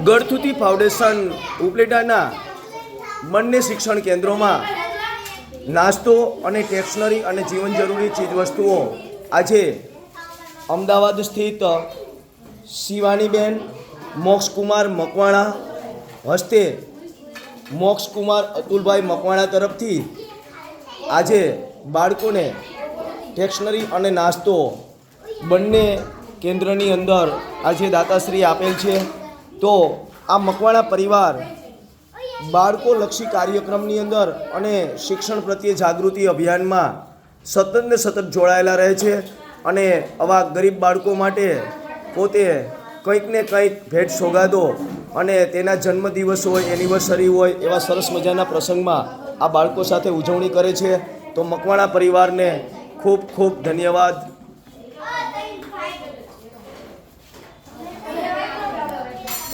ગળથુતી foundation ઉપલેટાના બંને શિક્ષણ કેન્દ્રોમાં નાસ્તો અને સ્ટેશનરી અને જીવન જરૂરી ચીજવસ્તુઓ આજે અમદાવાદ સ્થિત શિવાનીબેન મોક્ષકુમાર મકવાણા હસ્તે મોક્ષકુમાર અતુલભાઈ મકવાણા તરફથી આજે બાળકોને સ્ટેશનરી અને નાસ્તો બંને કેન્દ્રની અંદર આજે દાતાશ્રી આપેલ છે। તો આ મકવાણા પરિવાર બાળકોલક્ષી કાર્યક્રમની અંદર અને શિક્ષણ પ્રત્યે જાગૃતિ અભિયાનમાં સતત ને સતત જોડાયેલા રહે છે અને આવા ગરીબ બાળકો માટે પોતે કંઈક ને કંઈક ભેટ સોગાદો અને તેના જન્મદિવસ હોય, એનિવર્સરી હોય, એવા સરસ મજાના પ્રસંગમાં આ બાળકો સાથે ઉજવણી કરે છે। તો મકવાણા પરિવારને ખૂબ ખૂબ ધન્યવાદ।